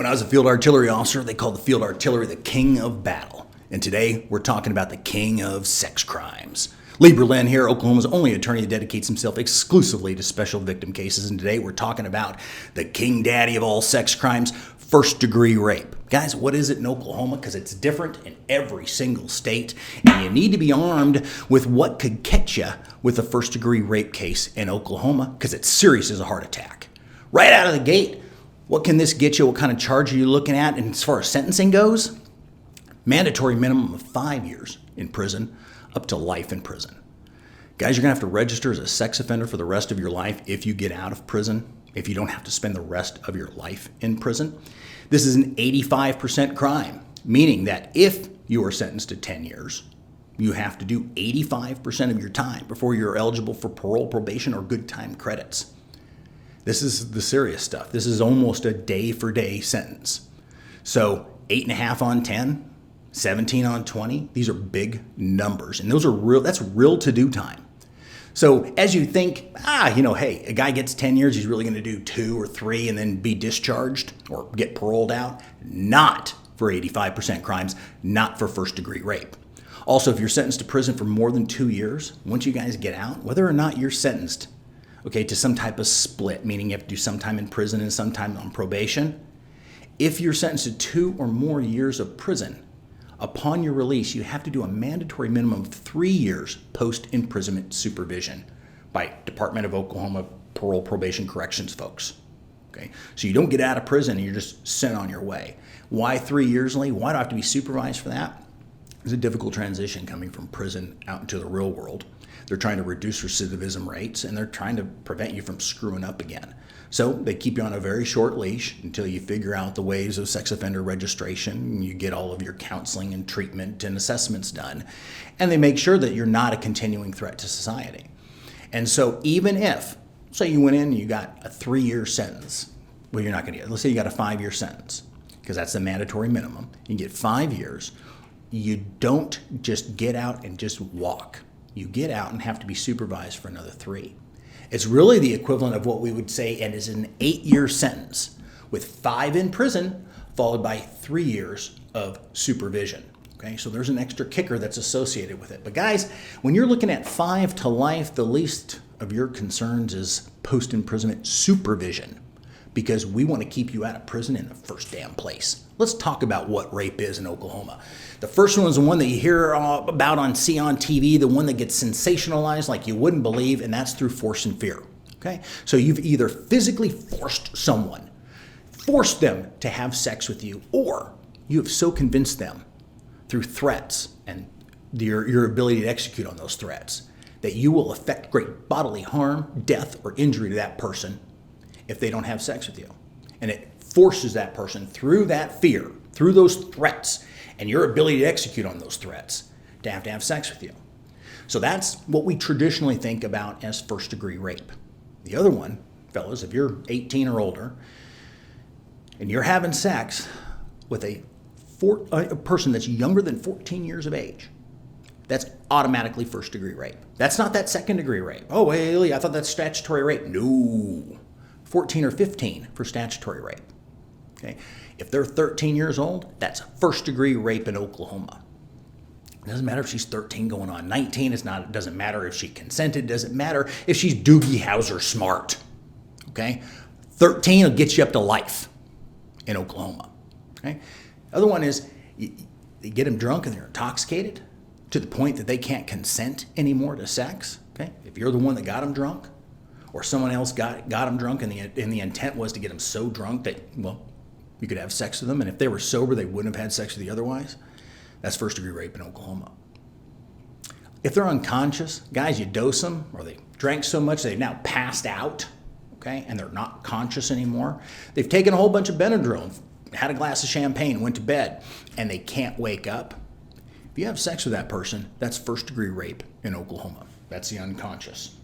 When I was a field artillery officer, they called the field artillery the king of battle. And today, we're talking about the king of sex crimes. Lee Berlin here, Oklahoma's only attorney that dedicates himself exclusively to special victim cases. And today, we're talking about the king daddy of all sex crimes, first-degree rape. Guys, what is it in Oklahoma? Because it's different in every single state. And you need to be armed with what could catch you with a first-degree rape case in Oklahoma, because it's serious as a heart attack. Right out of the gate, what can this get you? What kind of charge are you looking at? And as far as sentencing goes, mandatory minimum of 5 years in prison, up to life in prison. Guys, you're going to have to register as a sex offender for the rest of your life if you get out of prison, if you don't have to spend the rest of your life in prison. This is an 85% crime, meaning that if you are sentenced to 10 years, you have to do 85% of your time before you're eligible for parole, probation, or good time credits. This is the serious stuff. This is almost a day-for-day sentence. So 8.5 on 10, 17 on 20, these are big numbers. And those are that's real to-do time. So as you think, hey, a guy gets 10 years, he's really going to do 2 or 3 and then be discharged or get paroled out. Not for 85% crimes, not for first-degree rape. Also, if you're sentenced to prison for more than 2 years, once you guys get out, whether or not you're sentenced, to some type of split, meaning you have to do some time in prison and some time on probation. If you're sentenced to 2 or more years of prison, upon your release, you have to do a mandatory minimum of 3 years post-imprisonment supervision by Department of Oklahoma Parole, Probation, Corrections folks. Okay, so you don't get out of prison and you're just sent on your way. Why 3 years, Lee? Why do I have to be supervised for that? It's a difficult transition coming from prison out into the real world. They're trying to reduce recidivism rates, and they're trying to prevent you from screwing up again. So they keep you on a very short leash until you figure out the ways of sex offender registration, and you get all of your counseling and treatment and assessments done. And they make sure that you're not a continuing threat to society. And so even if, say you went in and you got a 3-year sentence, well, you're not going to get, let's say you got a 5-year sentence, because that's the mandatory minimum. You get 5 years. You don't just get out and just walk. You get out and have to be supervised for another 3. It's really the equivalent of what we would say and is an 8-year sentence with 5 in prison followed by 3 years of supervision. Okay, so there's an extra kicker that's associated with it. But guys, when you're looking at 5 to life, the least of your concerns is post-imprisonment supervision, because we want to keep you out of prison in the first damn place. Let's talk about what rape is in Oklahoma. The first one is the one that you hear about on TV, the one that gets sensationalized like you wouldn't believe, and that's through force and fear. Okay? So you've either physically forced someone, forced them to have sex with you, or you have so convinced them through threats and your ability to execute on those threats that you will affect great bodily harm, death, or injury to that person if they don't have sex with you. And it forces that person through that fear, through those threats, and your ability to execute on those threats to have sex with you. So that's what we traditionally think about as first-degree rape. The other one, fellas, if you're 18 or older and you're having sex with a person that's younger than 14 years of age, that's automatically first-degree rape. That's not that second-degree rape. Oh, wait, I thought that's statutory rape. No. 14 or 15 for statutory rape. Okay? If they're 13 years old, that's first-degree rape in Oklahoma. It doesn't matter if she's 13 going on 19. It doesn't matter if she consented. It doesn't matter if she's Doogie Howser smart. Okay? 13 will get you up to life in Oklahoma. Okay? The other one is you get them drunk and they're intoxicated to the point that they can't consent anymore to sex. Okay? If you're the one that got them drunk, or someone else got them drunk and the intent was to get them so drunk that, you could have sex with them, and if they were sober, they wouldn't have had sex with you otherwise. That's first-degree rape in Oklahoma. If they're unconscious, guys, you dose them, or they drank so much they've now passed out, okay, and they're not conscious anymore. They've taken a whole bunch of Benadryl, had a glass of champagne, went to bed, and they can't wake up. If you have sex with that person, that's first-degree rape in Oklahoma. That's the unconscious.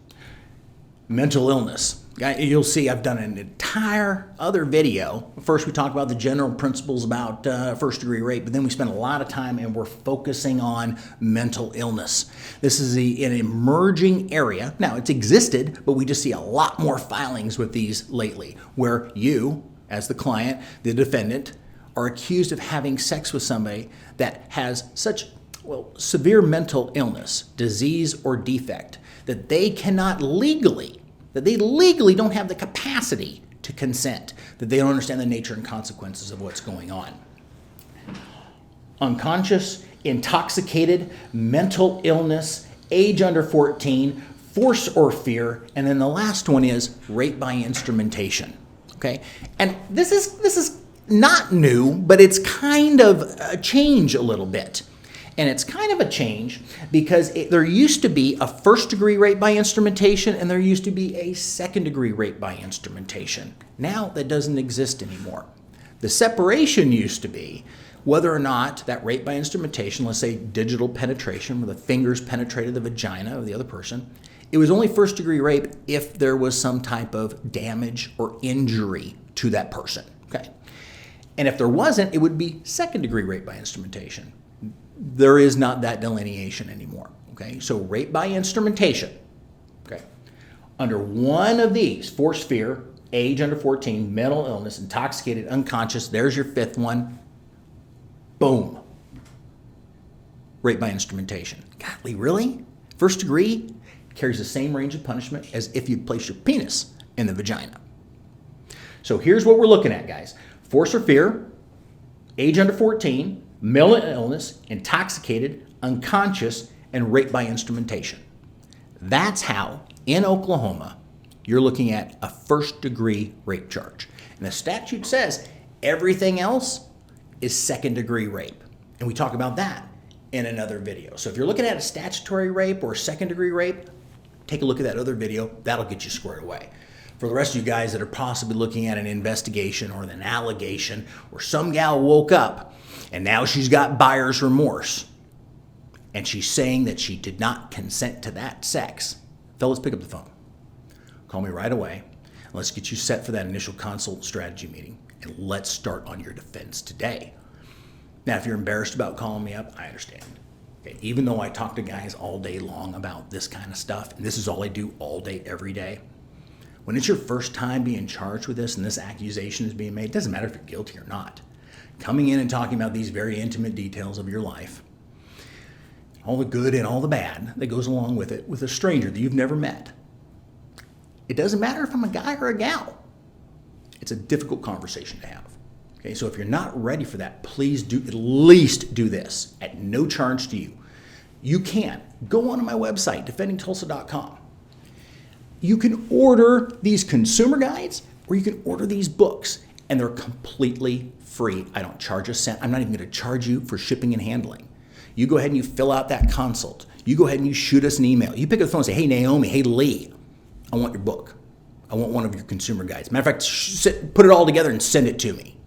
Mental illness. You'll see I've done an entire other video. First, we talk about the general principles about first-degree rape, but then we spend a lot of time and we're focusing on mental illness. This is an emerging area. Now, it's existed, but we just see a lot more filings with these lately, where you as the client, the defendant, are accused of having sex with somebody that has such, severe mental illness, disease, or defect that they legally don't have the capacity to consent, that they don't understand the nature and consequences of what's going on. Unconscious, intoxicated, mental illness, age under 14, force or fear, and then the last one is rape by instrumentation. Okay? And this is not new, but it's kind of a change a little bit. And it's kind of a change because there used to be a first-degree rape by instrumentation and there used to be a second-degree rape by instrumentation. Now that doesn't exist anymore. The separation used to be whether or not that rape by instrumentation, let's say digital penetration, where the fingers penetrated the vagina of the other person, it was only first-degree rape if there was some type of damage or injury to that person. Okay? And if there wasn't, it would be second-degree rape by instrumentation. There is not that delineation anymore. Okay? So rape by instrumentation, okay, under one of these, force, fear, age under 14, mental illness, intoxicated, unconscious, there's your fifth one. Boom. Rape by instrumentation. Golly, really? First degree carries the same range of punishment as if you place your penis in the vagina. So here's what we're looking at, guys. Force or fear, age under 14, mental illness, intoxicated, unconscious, and rape by instrumentation. That's how, in Oklahoma, you're looking at a first-degree rape charge. And the statute says everything else is second-degree rape. And we talk about that in another video. So if you're looking at a statutory rape or second-degree rape, take a look at that other video. That'll get you squared away. For the rest of you guys that are possibly looking at an investigation or an allegation where some gal woke up and now she's got buyer's remorse and she's saying that she did not consent to that sex, fellas, pick up the phone. Call me right away. Let's get you set for that initial consult strategy meeting and let's start on your defense today. Now, if you're embarrassed about calling me up, I understand. Okay, even though I talk to guys all day long about this kind of stuff, and this is all I do all day, every day, when it's your first time being charged with this and this accusation is being made, it doesn't matter if you're guilty or not. Coming in and talking about these very intimate details of your life, all the good and all the bad that goes along with it, with a stranger that you've never met. It doesn't matter if I'm a guy or a gal. It's a difficult conversation to have. Okay, so if you're not ready for that, please do at least do this at no charge to you. You can go onto my website, defendingtulsa.com. You can order these consumer guides or you can order these books and they're completely free. I don't charge a cent. I'm not even going to charge you for shipping and handling. You go ahead and you fill out that consult. You go ahead and you shoot us an email. You pick up the phone and say, hey, Naomi, hey, Lee, I want your book. I want one of your consumer guides. Matter of fact, put it all together and send it to me.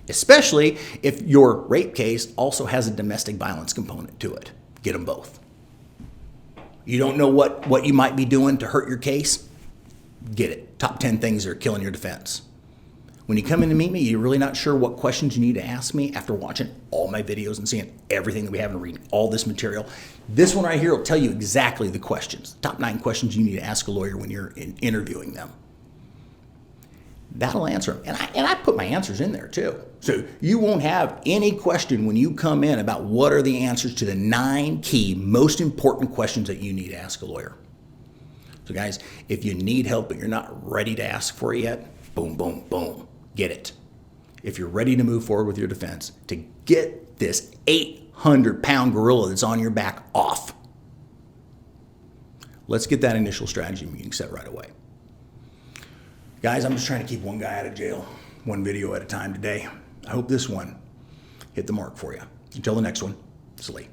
Especially if your rape case also has a domestic violence component to it. Get them both. You don't know what you might be doing to hurt your case? Get it. Top 10 things that are killing your defense. When you come in to meet me, you're really not sure what questions you need to ask me after watching all my videos and seeing everything that we have and reading all this material. This one right here will tell you exactly the questions, the top 9 questions you need to ask a lawyer when you're interviewing them. That'll answer them. And I put my answers in there too. So you won't have any question when you come in about what are the answers to the 9 key, most important questions that you need to ask a lawyer. So guys, if you need help but you're not ready to ask for it yet, boom, boom, boom, get it. If you're ready to move forward with your defense, to get this 800-pound gorilla that's on your back off, let's get that initial strategy meeting set right away. Guys, I'm just trying to keep one guy out of jail, one video at a time today. I hope this one hit the mark for you. Until the next one, it's Lee.